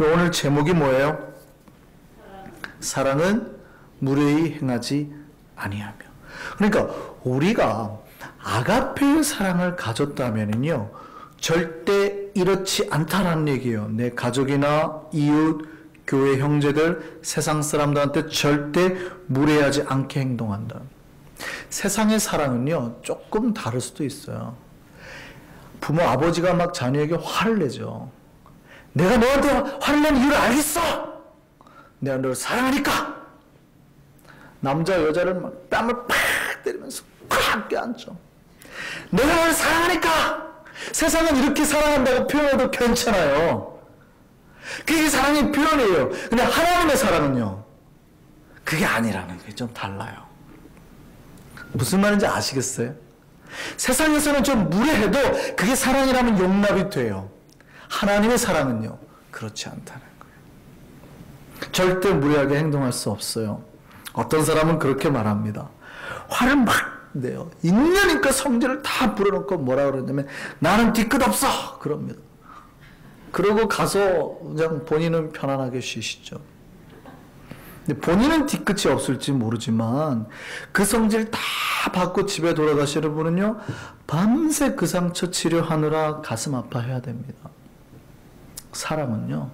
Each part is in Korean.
그럼 오늘 제목이 뭐예요? 사랑은 무례히 행하지 아니하며. 그러니까 우리가 아가페의 사랑을 가졌다면요, 절대 이렇지 않다라는 얘기예요. 내 가족이나 이웃, 교회 형제들, 세상 사람들한테 절대 무례하지 않게 행동한다. 세상의 사랑은요, 조금 다를 수도 있어요. 부모, 아버지가 막 자녀에게 화를 내죠. 내가 너한테 화를 내는 이유를 알겠어! 내가 너를 사랑하니까! 남자, 여자를 막 뺨을 팍 때리면서 팍 껴안죠. 내가 너를 사랑하니까! 세상은 이렇게 사랑한다고 표현해도 괜찮아요. 그게 사랑의 표현이에요. 근데 하나님의 사랑은요, 그게 아니라는 게 좀 달라요. 무슨 말인지 아시겠어요? 세상에서는 좀 무례해도 그게 사랑이라면 용납이 돼요. 하나님의 사랑은요, 그렇지 않다는 거예요. 절대 무례하게 행동할 수 없어요. 어떤 사람은 그렇게 말합니다. 화를 막 내요. 있냐니까 성질을 다 불어넣고 뭐라 그러냐면 나는 뒤끝 없어! 그럽니다. 그러고 가서 그냥 본인은 편안하게 쉬시죠. 근데 본인은 뒤끝이 없을지 모르지만 그 성질 다 받고 집에 돌아가시는 분은요, 밤새 그 상처 치료하느라 가슴 아파해야 됩니다. 사랑은요,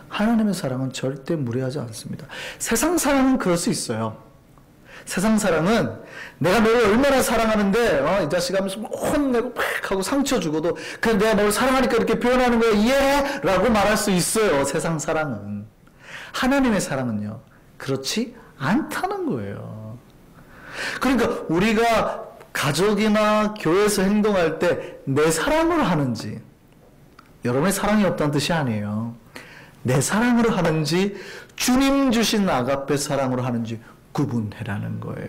하나님의 사랑은 절대 무례하지 않습니다. 세상 사랑은 그럴 수 있어요. 세상 사랑은 내가 너를 얼마나 사랑하는데 이 자식 하면서 혼내고 팍 하고 상처 주고도 그냥 내가 너를 사랑하니까 이렇게 표현하는 거야, 이해해? 라고 말할 수 있어요. 세상 사랑은. 하나님의 사랑은요, 그렇지 않다는 거예요. 그러니까 우리가 가족이나 교회에서 행동할 때 내 사랑으로 하는지, 여러분의 사랑이 없다는 뜻이 아니에요. 내 사랑으로 하는지 주님 주신 아가페 사랑으로 하는지 구분해라는 거예요.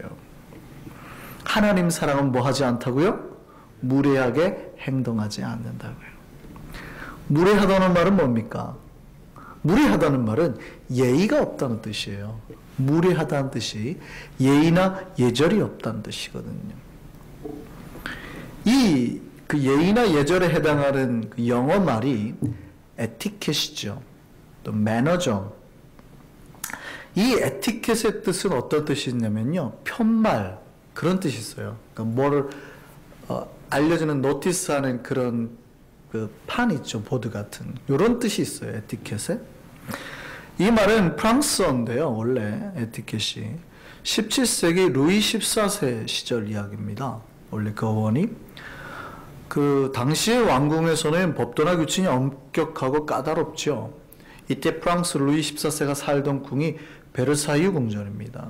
하나님 사랑은 뭐 하지 않다고요? 무례하게 행동하지 않는다고요. 무례하다는 말은 뭡니까? 무례하다는 말은 예의가 없다는 뜻이에요. 무례하다는 뜻이 예의나 예절이 없다는 뜻이거든요. 그 예의나 예절에 해당하는 그 영어 말이 에티켓이죠. 또 매너죠. 이 에티켓의 뜻은 어떤 뜻이 있냐면요, 편말, 그런 뜻이 있어요. 그러니까 뭐를 알려주는 노티스하는 그런 그 판 있죠, 보드 같은, 이런 뜻이 있어요, 에티켓에. 이 말은 프랑스어인데요, 원래 에티켓이 17세기 루이 14세 시절 이야기입니다. 원래 그 어원이 그 당시의 왕궁에서는 법도나 규칙이 엄격하고 까다롭죠. 이때 프랑스 루이 14세가 살던 궁이 베르사유 궁전입니다.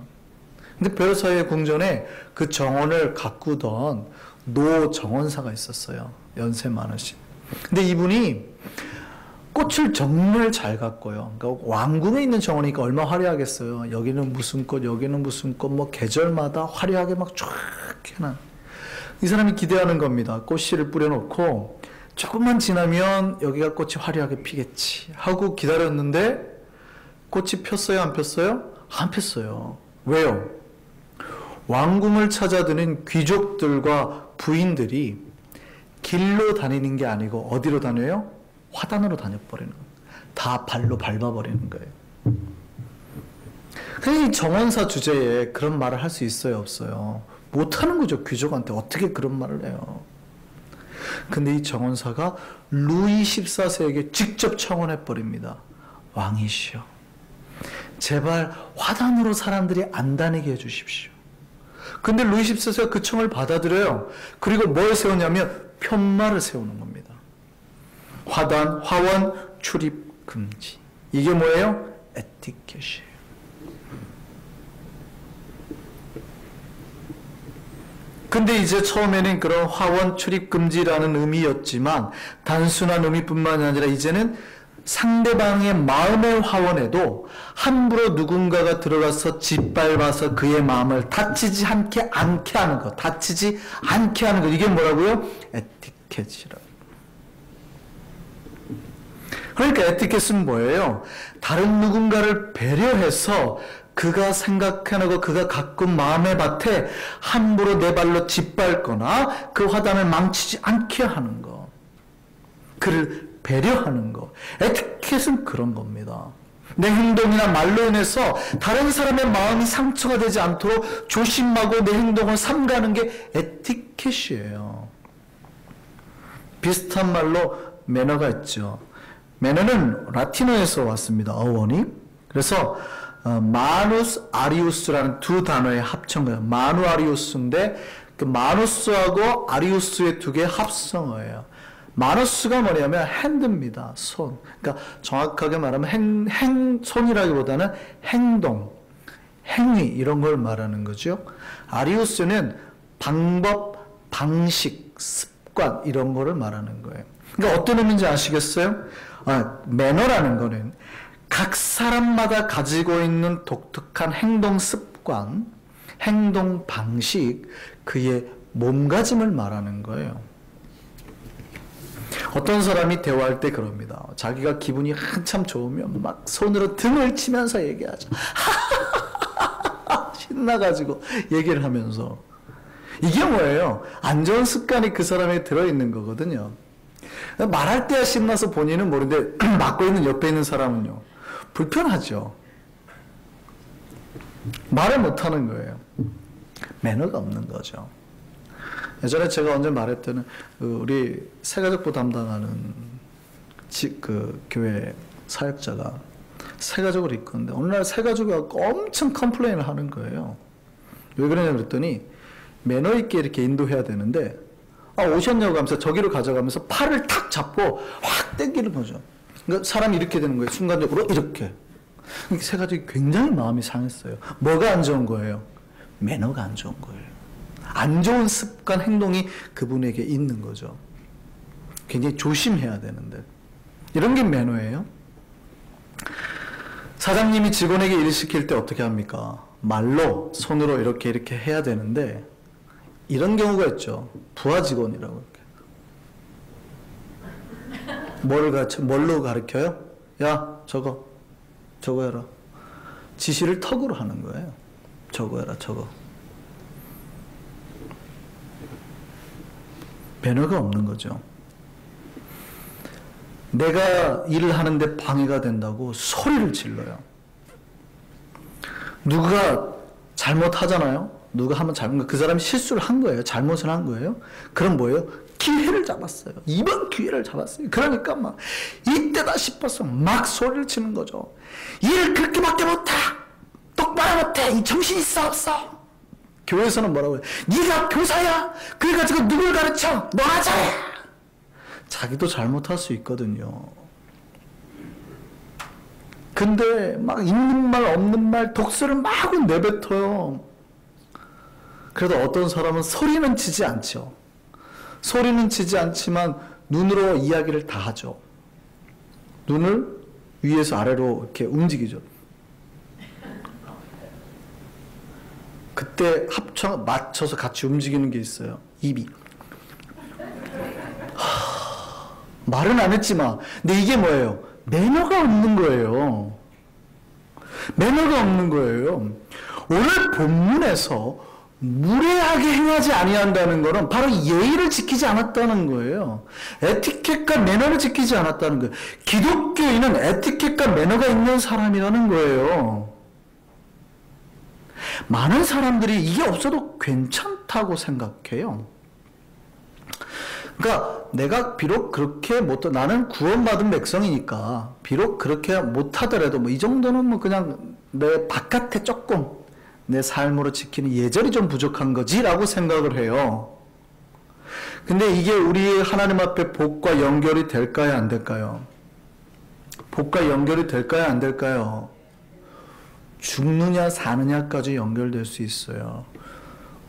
근데 베르사유 궁전에 그 정원을 가꾸던 노 정원사가 있었어요. 연세 많으신. 근데 이분이 꽃을 정말 잘 가꿔요. 그러니까 왕궁에 있는 정원이니까 얼마나 화려하겠어요. 여기는 무슨 꽃, 여기는 무슨 꽃, 뭐 계절마다 화려하게 막 쫙 해놔. 이 사람이 기대하는 겁니다. 꽃씨를 뿌려놓고 조금만 지나면 여기가 꽃이 화려하게 피겠지 하고 기다렸는데 꽃이 폈어요, 안 폈어요? 안 폈어요. 왜요? 왕궁을 찾아드는 귀족들과 부인들이 길로 다니는 게 아니고 어디로 다녀요? 화단으로 다녀버리는 거예요. 다 발로 밟아버리는 거예요. 그냥 이 정원사 주제에 그런 말을 할 수 있어요, 없어요? 못하는 거죠. 귀족한테 어떻게 그런 말을 해요. 근데 이 정원사가 루이 14세에게 직접 청원해버립니다. 왕이시여, 제발 화단으로 사람들이 안 다니게 해주십시오. 근데 루이 14세가 그 청을 받아들여요. 그리고 뭘 세우냐면 편말을 세우는 겁니다. 화단, 화원, 출입 금지. 이게 뭐예요? 에티켓이에요. 근데 이제 처음에는 그런 화원 출입 금지라는 의미였지만 단순한 의미뿐만이 아니라 이제는 상대방의 마음의 화원에도 함부로 누군가가 들어가서 짓밟아서 그의 마음을 다치지 않게 하는 것, 다치지 않게 하는 것, 이게 뭐라고요? 에티켓이라고. 그러니까 에티켓은 뭐예요? 다른 누군가를 배려해서 그가 생각해내고 그가 가꾼 마음의 밭에 함부로 내 발로 짓밟거나 그 화단을 망치지 않게 하는 것, 그를 배려하는 거. 에티켓은 그런 겁니다. 내 행동이나 말로 인해서 다른 사람의 마음이 상처가 되지 않도록 조심하고 내 행동을 삼가는 게 에티켓이에요. 비슷한 말로 매너가 있죠. 매너는 라틴어에서 왔습니다. 어원이. 그래서 마누스 아리우스라는 두 단어의 합성어예요. 마누 아리우스인데 그 마누스하고 아리우스의 두 개의 합성어예요. 마누스가 뭐냐면 핸드입니다. 손. 그러니까 정확하게 말하면 손이라기보다는 행동, 행위 이런 걸 말하는 거죠. 아리우스는 방법, 방식, 습관 이런 거를 말하는 거예요. 그러니까 어떤 의미인지 아시겠어요? 매너라는 거는 각 사람마다 가지고 있는 독특한 행동 습관, 행동 방식, 그의 몸가짐을 말하는 거예요. 어떤 사람이 대화할 때 그럽니다. 자기가 기분이 한참 좋으면 막 손으로 등을 치면서 얘기하죠. 신나가지고 얘기를 하면서. 이게 뭐예요? 안 좋은 습관이 그 사람에 들어있는 거거든요. 말할 때야 신나서 본인은 모르는데 맡고 있는 옆에 있는 사람은요. 불편하죠. 말을 못하는 거예요. 매너가 없는 거죠. 예전에 제가 언제 말했더니 우리 새가족부 담당하는 그 교회 사역자가 새가족을 이끄는데 어느 날 새가족이 엄청 컴플레인을 하는 거예요. 왜 그러냐 그랬더니 매너 있게 이렇게 인도해야 되는데 오셨냐고 하면서 저기로 가져가면서 팔을 탁 잡고 확 당기는 거죠. 그러니까 사람이 이렇게 되는 거예요. 순간적으로 이렇게. 새가족이 굉장히 마음이 상했어요. 뭐가 안 좋은 거예요? 매너가 안 좋은 거예요. 안 좋은 습관, 행동이 그분에게 있는 거죠. 굉장히 조심해야 되는데. 이런 게 매너예요. 사장님이 직원에게 일 시킬 때 어떻게 합니까? 말로, 손으로 이렇게 해야 되는데 이런 경우가 있죠. 부하 직원이라고 이렇게. 뭘로 가르쳐요? 야, 저거 해라. 지시를 턱으로 하는 거예요. 저거 해라, 저거. 매너가 없는 거죠. 내가 일을 하는데 방해가 된다고 소리를 질러요. 누가 잘못하잖아요. 누가 하면 그 사람이 실수를 한 거예요. 잘못을 한 거예요. 그럼 뭐예요? 기회를 잡았어요. 이번 기회를 잡았어요. 그러니까 막 이때다 싶어서 막 소리를 치는 거죠. 일을 그렇게밖에 못해. 똑바로 못해. 이 정신 있어 없어. 교회에서는 뭐라고 해요? 네가 교사야. 그래가지고 누굴 가르쳐? 너나 잘해. 자기도 잘못할 수 있거든요. 근데 막 있는 말 없는 말 독설을 마구 내뱉어요. 그래도 어떤 사람은 소리는 치지 않죠. 소리는 치지 않지만 눈으로 이야기를 다 하죠. 눈을 위에서 아래로 이렇게 움직이죠. 그때 맞춰서 같이 움직이는 게 있어요. 입이. 말은 안 했지만, 근데 이게 뭐예요? 매너가 없는 거예요. 매너가 없는 거예요. 오늘 본문에서 무례하게 행하지 아니한다는 것은 바로 예의를 지키지 않았다는 거예요. 에티켓과 매너를 지키지 않았다는 거예요. 기독교인은 에티켓과 매너가 있는 사람이라는 거예요. 많은 사람들이 이게 없어도 괜찮다고 생각해요. 그러니까 내가 비록 그렇게 나는 구원받은 백성이니까 비록 그렇게 못하더라도 이 정도는 그냥 내 바깥에 조금 내 삶으로 지키는 예절이 좀 부족한 거지라고 생각을 해요. 근데 이게 우리 하나님 앞에 복과 연결이 될까요? 안 될까요? 복과 연결이 될까요? 안 될까요? 죽느냐 사느냐까지 연결될 수 있어요.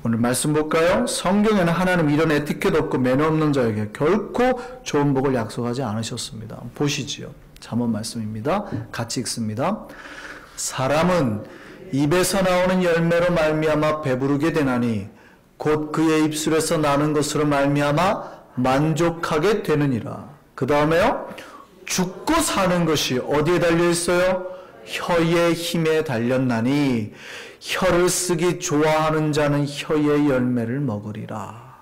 오늘 말씀 볼까요? 성경에는 하나님 이런 에티켓 없고 매너 없는 자에게 결코 좋은 복을 약속하지 않으셨습니다. 보시지요. 잠언 말씀입니다. 같이 읽습니다. 사람은 입에서 나오는 열매로 말미암아 배부르게 되나니 곧 그의 입술에서 나는 것으로 말미암아 만족하게 되느니라. 그 다음에요. 죽고 사는 것이 어디에 달려 있어요? 혀의 힘에 달렸나니 혀를 쓰기 좋아하는 자는 혀의 열매를 먹으리라.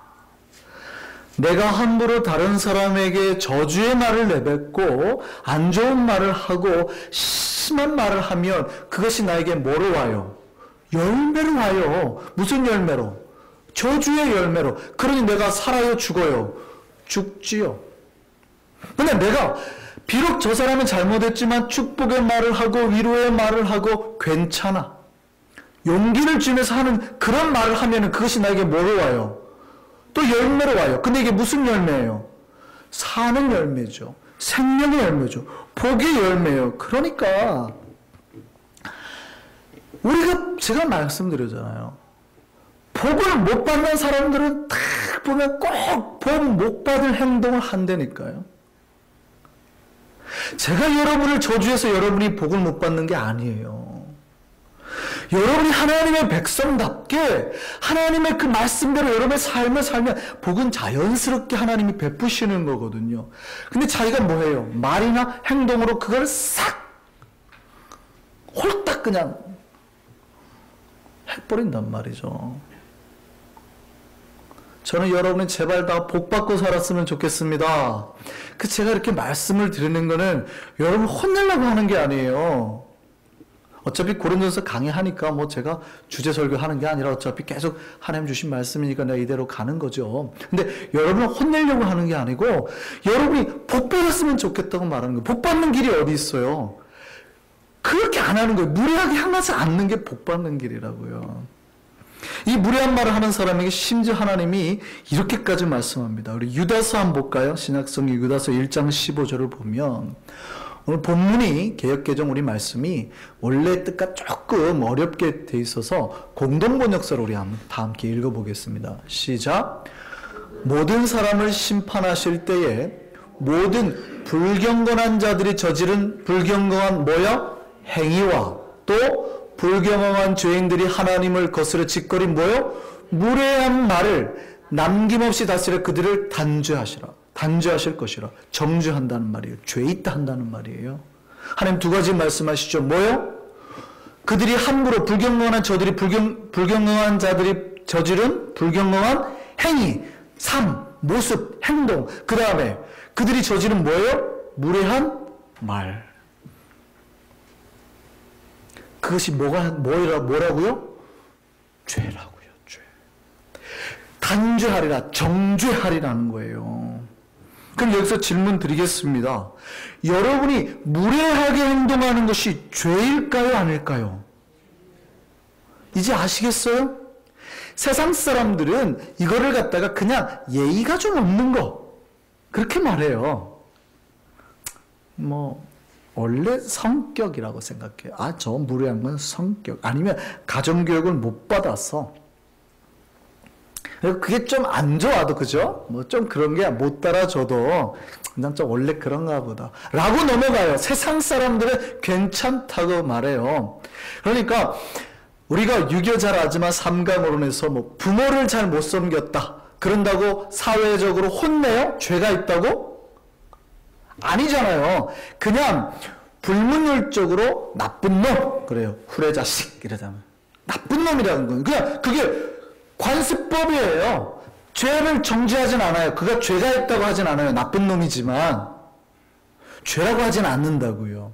내가 함부로 다른 사람에게 저주의 말을 내뱉고 안 좋은 말을 하고 심한 말을 하면 그것이 나에게 뭐로 와요? 열매로 와요. 무슨 열매로? 저주의 열매로. 그러니 내가 살아요, 죽어요? 죽지요. 근데 내가 비록 저 사람은 잘못했지만 축복의 말을 하고 위로의 말을 하고 괜찮아, 용기를 주면서 하는 그런 말을 하면 그것이 나에게 뭐로 와요? 또 열매로 와요. 근데 이게 무슨 열매예요? 사는 열매죠. 생명의 열매죠. 복의 열매예요. 그러니까 제가 말씀드렸잖아요. 복을 못 받는 사람들은 딱 보면 꼭 복 못 받을 행동을 한다니까요. 제가 여러분을 저주해서 여러분이 복을 못 받는 게 아니에요. 여러분이 하나님의 백성답게 하나님의 그 말씀대로 여러분의 삶을 살면 복은 자연스럽게 하나님이 베푸시는 거거든요. 근데 자기가 뭐해요? 말이나 행동으로 그걸 싹 홀딱 그냥 해버린단 말이죠. 저는 여러분이 제발 다 복받고 살았으면 좋겠습니다. 제가 이렇게 말씀을 드리는 거는 여러분 혼내려고 하는 게 아니에요. 어차피 고린도전서 강의하니까 제가 주제 설교하는 게 아니라 어차피 계속 하나님 주신 말씀이니까 내가 이대로 가는 거죠. 근데 여러분을 혼내려고 하는 게 아니고 여러분이 복 받았으면 좋겠다고 말하는 거예요. 복 받는 길이 어디 있어요? 그렇게 안 하는 거예요. 무례하게 향하지 않는 게 복 받는 길이라고요. 이 무례한 말을 하는 사람에게 심지어 하나님이 이렇게까지 말씀합니다. 우리 유다서 한번 볼까요? 신약성경 유다서 1장 15절을 보면 오늘 본문이 개역개정 우리 말씀이 원래 뜻과 조금 어렵게 돼 있어서 공동번역서를 우리 다 함께 읽어보겠습니다. 시작. 모든 사람을 심판하실 때에 모든 불경건한 자들이 저지른 불경건한 뭐야? 행위와 또 불경건한 죄인들이 하나님을 거스려 짓거린 뭐요? 무례한 말을 남김없이 다스려 그들을 단죄하시라. 단죄하실 것이라. 정죄한다는 말이에요. 죄 있다 한다는 말이에요. 하나님 두 가지 말씀하시죠. 뭐요? 그들이 함부로 불경건한 불경건한 자들이 저지른 불경건한 행위, 삶, 모습, 행동. 그 다음에 그들이 저지른 뭐예요? 무례한 말. 그것이 뭐라고요? 죄라고요. 죄. 단죄하리라, 정죄하리라는 거예요. 그럼 여기서 질문 드리겠습니다. 여러분이 무례하게 행동하는 것이 죄일까요? 아닐까요? 이제 아시겠어요? 세상 사람들은 이거를 갖다가 그냥 예의가 좀 없는 거 그렇게 말해요. 원래 성격이라고 생각해요. 저 무례한 건 성격. 아니면 가정교육을 못 받아서. 그게 좀 안 좋아도, 그죠? 좀 그런 게 못 따라줘도, 난 좀 원래 그런가 보다. 라고 넘어가요. 세상 사람들은 괜찮다고 말해요. 그러니까, 우리가 유교 잘 알지만 삼가모론에서 부모를 잘 못 섬겼다. 그런다고 사회적으로 혼내요? 죄가 있다고? 아니잖아요. 그냥 불문율적으로 나쁜 놈 그래요. 후레자식 이러자면 나쁜 놈이라는 거예요. 그냥 그게 관습법이에요. 죄를 정죄하진 않아요. 그가 죄가 있다고 하진 않아요. 나쁜 놈이지만 죄라고 하진 않는다고요.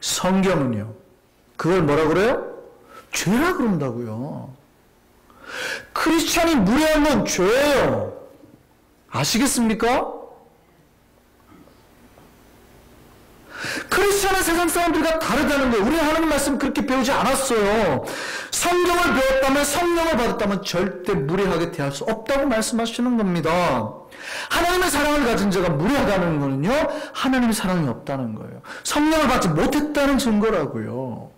성경은요. 그걸 뭐라 그래요? 죄라 그런다고요. 크리스찬이 무례한 건 죄예요. 아시겠습니까? 크리스찬은 세상 사람들과 다르다는 거예요. 우리는 하나님 말씀 그렇게 배우지 않았어요. 성경을 배웠다면, 성령을 받았다면 절대 무례하게 대할 수 없다고 말씀하시는 겁니다. 하나님의 사랑을 가진 자가 무례하다는 거는요, 하나님의 사랑이 없다는 거예요. 성령을 받지 못했다는 증거라고요.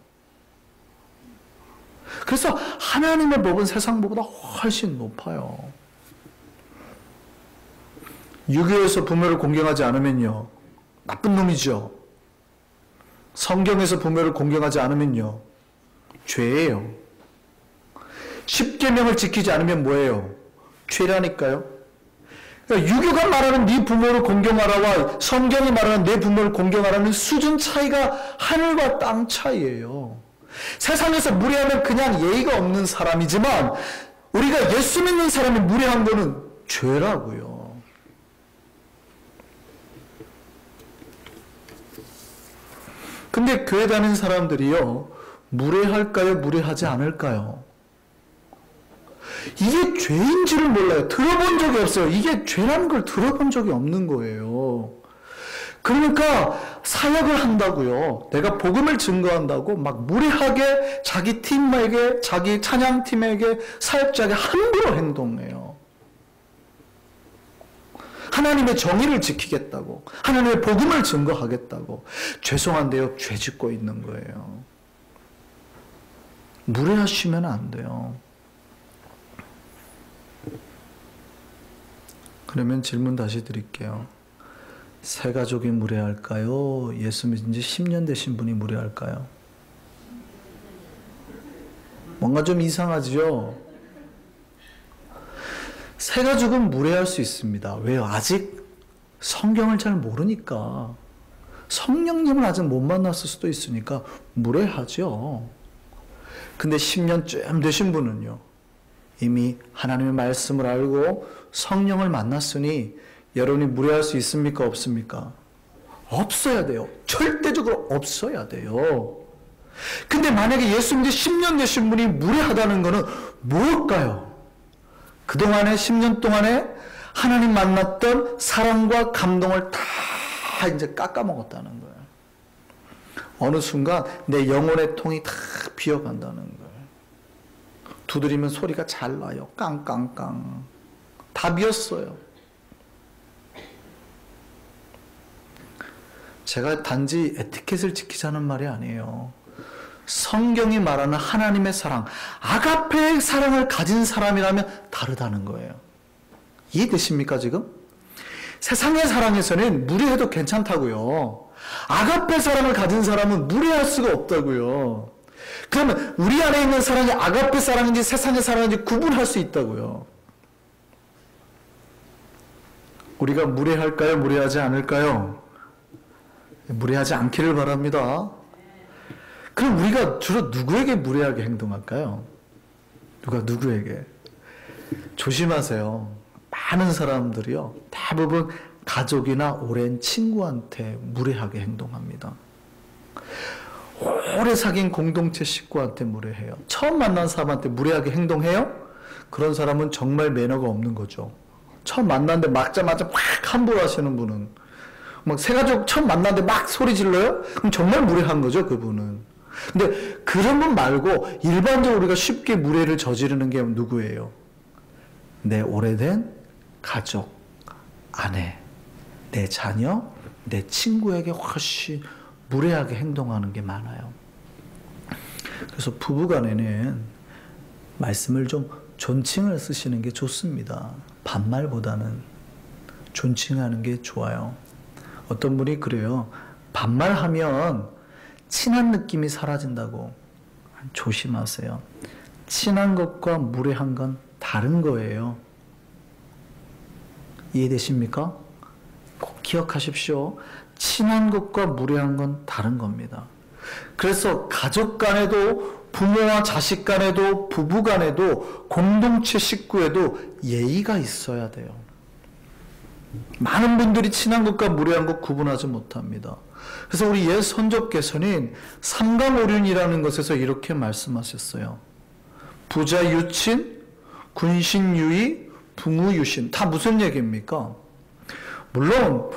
그래서 하나님의 법은 세상 법보다 훨씬 높아요. 유교에서 부모를 공경하지 않으면요, 나쁜 놈이죠. 성경에서 부모를 공경하지 않으면요, 죄예요. 십계명을 지키지 않으면 뭐예요? 죄라니까요. 그러니까 유교가 말하는 네 부모를 공경하라와 성경이 말하는 내 부모를 공경하라는 수준 차이가 하늘과 땅 차이예요. 세상에서 무례하면 그냥 예의가 없는 사람이지만 우리가 예수 믿는 사람이 무례한 거는 죄라고요. 근데 교회 다니는 사람들이요, 무례할까요? 무례하지 않을까요? 이게 죄인지를 몰라요. 들어본 적이 없어요. 이게 죄라는 걸 들어본 적이 없는 거예요. 그러니까 사역을 한다고요. 내가 복음을 증거한다고 막 무례하게 자기 팀에게, 자기 찬양팀에게, 사역자에게 함부로 행동해요. 하나님의 정의를 지키겠다고, 하나님의 복음을 증거하겠다고. 죄송한데요, 죄 짓고 있는 거예요. 무례하시면 안 돼요. 그러면 질문 다시 드릴게요. 새 가족이 무례할까요? 예수 믿은 지 10년 되신 분이 무례할까요? 뭔가 좀 이상하죠? 새 가족은 무례할 수 있습니다. 왜요? 아직 성경을 잘 모르니까. 성령님을 아직 못 만났을 수도 있으니까 무례하죠. 근데 10년쯤 되신 분은요, 이미 하나님의 말씀을 알고 성령을 만났으니 여러분이 무례할 수 있습니까? 없습니까? 없어야 돼요. 절대적으로 없어야 돼요. 근데 만약에 예수 믿은 10년 되신 분이 무례하다는 것은 뭘까요? 그동안에 10년 동안에 하나님 만났던 사랑과 감동을 다 이제 깎아먹었다는 거예요. 어느 순간 내 영혼의 통이 다 비어간다는 거예요. 두드리면 소리가 잘 나요. 깡깡깡. 다 비었어요. 제가 단지 에티켓을 지키자는 말이 아니에요. 성경이 말하는 하나님의 사랑, 아가페의 사랑을 가진 사람이라면 다르다는 거예요. 이해되십니까 지금? 세상의 사랑에서는 무례해도 괜찮다고요. 아가페 사랑을 가진 사람은 무례할 수가 없다고요. 그러면 우리 안에 있는 사랑이 아가페 사랑인지 세상의 사랑인지 구분할 수 있다고요. 우리가 무례할까요? 무례하지 않을까요? 무례하지 않기를 바랍니다. 그럼 우리가 주로 누구에게 무례하게 행동할까요? 누가 누구에게? 조심하세요. 많은 사람들이요, 대부분 가족이나 오랜 친구한테 무례하게 행동합니다. 오래 사귄 공동체 식구한테 무례해요. 처음 만난 사람한테 무례하게 행동해요? 그런 사람은 정말 매너가 없는 거죠. 처음 만났는데 막자마자 막 함부로 하시는 분은, 막 새가족 처음 만났는데 막 소리 질러요? 그럼 정말 무례한 거죠, 그분은. 근데 그런 분 말고 일반적으로 우리가 쉽게 무례를 저지르는 게 누구예요? 내 오래된 가족, 아내, 내 자녀, 내 친구에게 훨씬 무례하게 행동하는 게 많아요. 그래서 부부간에는 말씀을 좀 존칭을 쓰시는 게 좋습니다. 반말보다는 존칭하는 게 좋아요. 어떤 분이 그래요. 반말하면 친한 느낌이 사라진다고. 조심하세요. 친한 것과 무례한 건 다른 거예요. 이해되십니까? 꼭 기억하십시오. 친한 것과 무례한 건 다른 겁니다. 그래서 가족 간에도, 부모와 자식 간에도, 부부 간에도, 공동체 식구에도 예의가 있어야 돼요. 많은 분들이 친한 것과 무례한 것 구분하지 못합니다. 그래서 우리 옛 선조께서는 삼강오륜이라는 것에서 이렇게 말씀하셨어요. 부자 유친, 군신 유의, 붕우 유신. 다 무슨 얘기입니까? 물론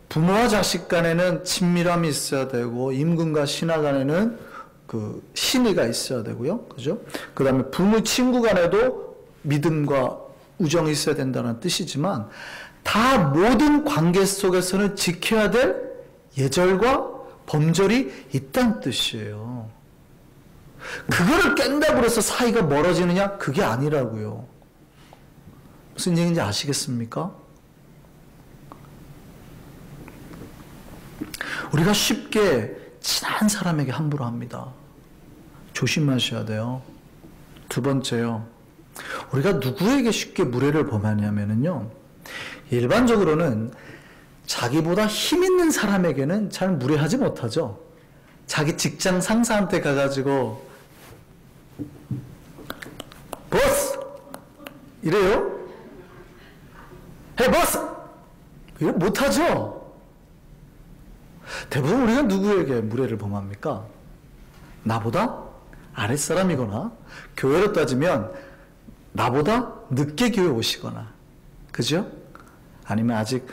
부모와 자식 간에는 친밀함이 있어야 되고, 임금과 신하 간에는 그 신의가 있어야 되고요. 그죠? 그 다음에 부모 친구 간에도 믿음과 우정이 있어야 된다는 뜻이지만, 다 모든 관계 속에서는 지켜야 될 예절과 범절이 있다는 뜻이에요. 그거를 깬다고 해서 사이가 멀어지느냐? 그게 아니라고요. 무슨 얘기인지 아시겠습니까? 우리가 쉽게 친한 사람에게 함부로 합니다. 조심하셔야 돼요. 두 번째요. 우리가 누구에게 쉽게 무례를 범하냐면요, 일반적으로는 자기보다 힘 있는 사람에게는 잘 무례하지 못하죠. 자기 직장 상사한테 가가지고 보스! 이래요? 헤이 보스! 이거 못하죠? 대부분 우리가 누구에게 무례를 범합니까? 나보다 아랫사람이거나, 교회로 따지면 나보다 늦게 교회 오시거나, 그죠? 아니면 아직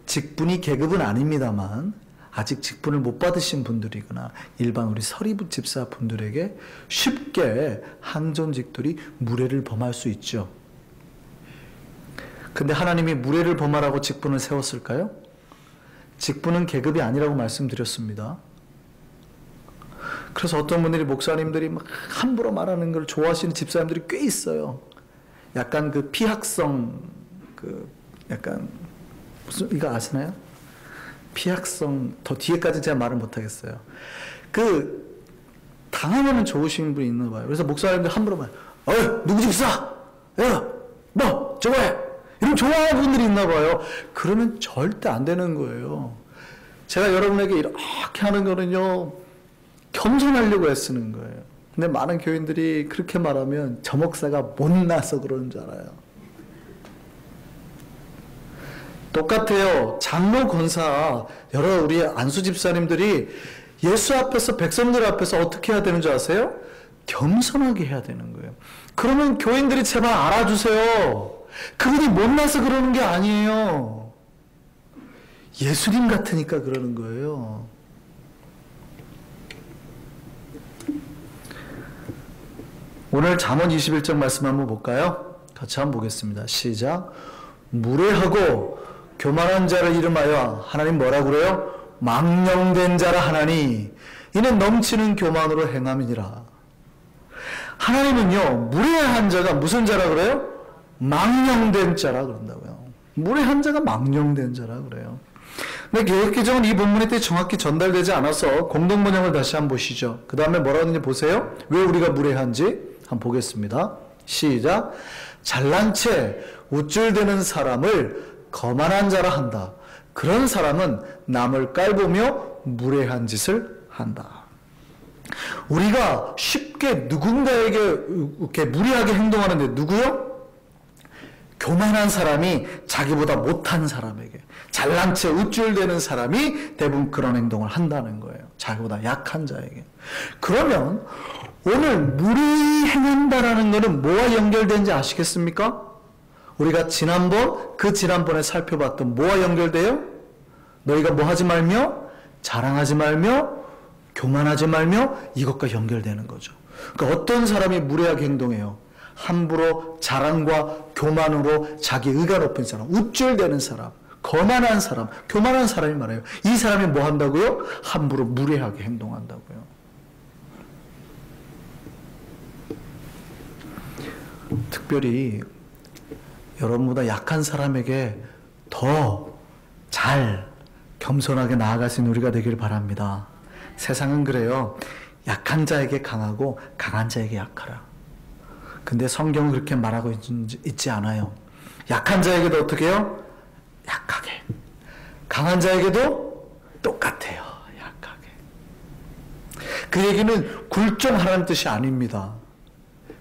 직분이 계급은 아닙니다만 아직 직분을 못 받으신 분들이거나 일반 우리 서리부 집사 분들에게 쉽게 항존직들이 무례를 범할 수 있죠. 근데 하나님이 무례를 범하라고 직분을 세웠을까요? 직분은 계급이 아니라고 말씀드렸습니다. 그래서 어떤 분들이 목사님들이 막 함부로 말하는 걸 좋아하시는 집사님들이 꽤 있어요. 약간 그 피학성, 약간 무슨 이거 아시나요? 피학성, 더 뒤에까지 제가 말을 못하겠어요. 당하면 좋으신 분이 있나 봐요. 그래서 목사님들 함부로 말, 누구 집사? 야, 저거 해! 이런 좋아하는 분들이 있나 봐요. 그러면 절대 안 되는 거예요. 제가 여러분에게 이렇게 하는 거는요, 겸손하려고 애쓰는 거예요. 근데 많은 교인들이 그렇게 말하면 저 목사가 못나서 그러는 줄 알아요. 똑같아요. 장로, 권사, 여러 우리 안수 집사님들이 예수 앞에서, 백성들 앞에서 어떻게 해야 되는 줄 아세요? 겸손하게 해야 되는 거예요. 그러면 교인들이 제발 알아주세요. 그분이 못나서 그러는 게 아니에요. 예수님 같으니까 그러는 거예요. 오늘 잠언 21장 말씀 한번 볼까요? 같이 한번 보겠습니다. 시작. 무례하고 교만한 자를 이름하여 하나님 뭐라 그래요? 망령된 자라 하나니 이는 넘치는 교만으로 행함이니라. 하나님은요, 무례한 자가 무슨 자라 그래요? 망령된 자라 그런다고요. 무례한 자가 망령된 자라 그래요. 근데 개혁개정은 이 본문에 정확히 전달되지 않아서 공동번역을 다시 한번 보시죠. 그 다음에 뭐라고 하는지 보세요. 왜 우리가 무례한지 한번 보겠습니다. 시작. 잘난 채 우쭐대는 사람을 거만한 자라 한다. 그런 사람은 남을 깔보며 무례한 짓을 한다. 우리가 쉽게 누군가에게 이렇게 무례하게 행동하는데 누구요? 교만한 사람이 자기보다 못한 사람에게, 잘난 채 우쭐대는 사람이 대부분 그런 행동을 한다는 거예요. 자기보다 약한 자에게. 그러면 오늘 무례히 행한다라는 것은 뭐와 연결된지 아시겠습니까? 우리가 지난번에 살펴봤던 뭐와 연결돼요? 너희가 뭐 하지 말며, 자랑하지 말며, 교만하지 말며, 이것과 연결되는 거죠. 그러니까 어떤 사람이 무례하게 행동해요? 함부로 자랑과 교만으로 자기 의가 높은 사람, 우쭐대는 사람, 거만한 사람, 교만한 사람이 말해요. 이 사람이 뭐 한다고요? 함부로 무례하게 행동한다고요. 특별히 여러분보다 약한 사람에게 더 잘 겸손하게 나아갈 수 있는 우리가 되기를 바랍니다. 세상은 그래요. 약한 자에게 강하고 강한 자에게 약하라. 근데 성경은 그렇게 말하고 있지 않아요. 약한 자에게도 어떻게 해요? 약하게. 강한 자에게도 똑같아요. 약하게. 그 얘기는 굴종하라는 뜻이 아닙니다.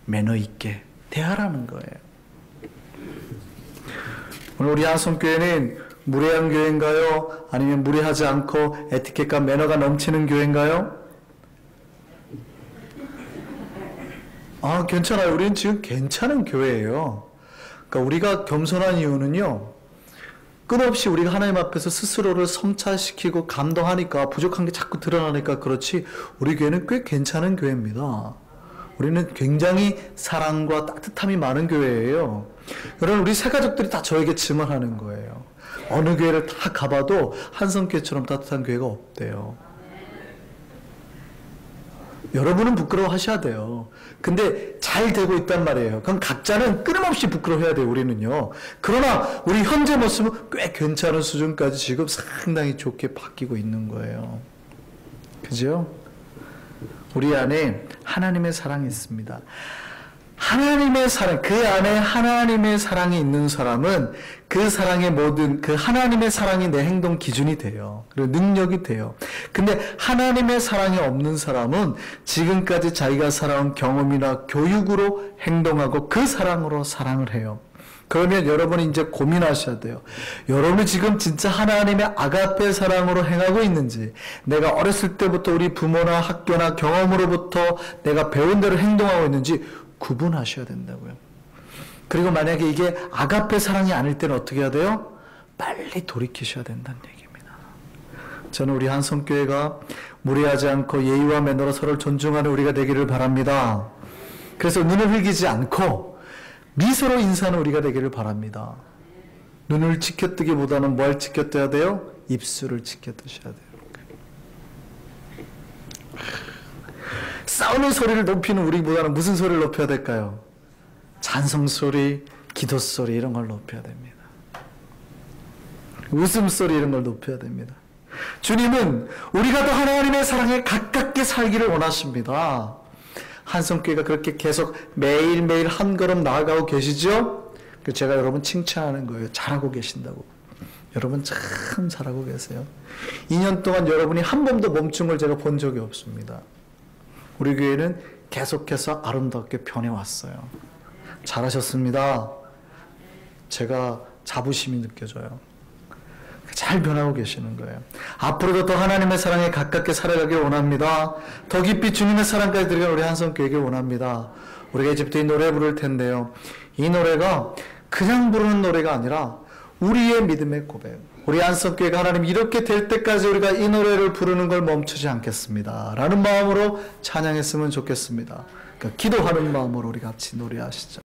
매너 있게 대하라는 거예요. 오늘 우리 한성교회는 무례한 교회인가요? 아니면 무례하지 않고 에티켓과 매너가 넘치는 교회인가요? 괜찮아요. 우리는 지금 괜찮은 교회예요. 그러니까 우리가 겸손한 이유는요, 끝없이 우리가 하나님 앞에서 스스로를 성찰시키고 감동하니까, 부족한 게 자꾸 드러나니까 그렇지, 우리 교회는 꽤 괜찮은 교회입니다. 우리는 굉장히 사랑과 따뜻함이 많은 교회예요. 여러분, 우리 새 가족들이 다 저에게 증언하는 거예요. 어느 교회를 다 가봐도 한성교회처럼 따뜻한 교회가 없대요. 여러분은 부끄러워하셔야 돼요. 근데 잘 되고 있단 말이에요. 그럼 각자는 끊임없이 부끄러워해야 돼요, 우리는요. 그러나 우리 현재 모습은 꽤 괜찮은 수준까지 지금 상당히 좋게 바뀌고 있는 거예요. 그죠? 우리 안에 하나님의 사랑이 있습니다. 하나님의 사랑, 그 안에 하나님의 사랑이 있는 사람은 그 사랑의 모든, 그 하나님의 사랑이 내 행동 기준이 돼요. 그리고 능력이 돼요. 근데 하나님의 사랑이 없는 사람은 지금까지 자기가 살아온 경험이나 교육으로 행동하고 그 사랑으로 사랑을 해요. 그러면 여러분이 이제 고민하셔야 돼요. 여러분이 지금 진짜 하나님의 아가페 사랑으로 행하고 있는지, 내가 어렸을 때부터 우리 부모나 학교나 경험으로부터 내가 배운 대로 행동하고 있는지 구분하셔야 된다고요. 그리고 만약에 이게 아가페 사랑이 아닐 때는 어떻게 해야 돼요? 빨리 돌이키셔야 된다는 얘기입니다. 저는 우리 한성교회가 무례하지 않고 예의와 매너로 서로를 존중하는 우리가 되기를 바랍니다. 그래서 눈을 흘기지 않고 미소로 인사하는 우리가 되기를 바랍니다. 눈을 치켜뜨기보다는 뭘 치켜뜨야 돼요? 입술을 치켜뜨셔야 돼요. 싸우는 소리를 높이는 우리보다는 무슨 소리를 높여야 될까요? 찬송소리, 기도소리 이런 걸 높여야 됩니다. 웃음소리 이런 걸 높여야 됩니다. 주님은 우리가 더 하나님의 사랑에 가깝게 살기를 원하십니다. 한성교회가 그렇게 계속 매일매일 한 걸음 나아가고 계시죠? 제가 여러분 칭찬하는 거예요. 잘하고 계신다고. 여러분 참 잘하고 계세요. 2년 동안 여러분이 한 번도 멈춘 걸 제가 본 적이 없습니다. 우리 교회는 계속해서 아름답게 변해왔어요. 잘하셨습니다. 제가 자부심이 느껴져요. 잘 변하고 계시는 거예요. 앞으로도 더 하나님의 사랑에 가깝게 살아가길 원합니다. 더 깊이 주님의 사랑까지 들어간 우리 한성교회를 원합니다. 우리가 이제부터 이 노래 부를 텐데요. 이 노래가 그냥 부르는 노래가 아니라 우리의 믿음의 고백. 우리 한성교회가 하나님 이렇게 될 때까지 우리가 이 노래를 부르는 걸 멈추지 않겠습니다. 라는 마음으로 찬양했으면 좋겠습니다. 그러니까 기도하는 마음으로 우리 같이 노래하시죠.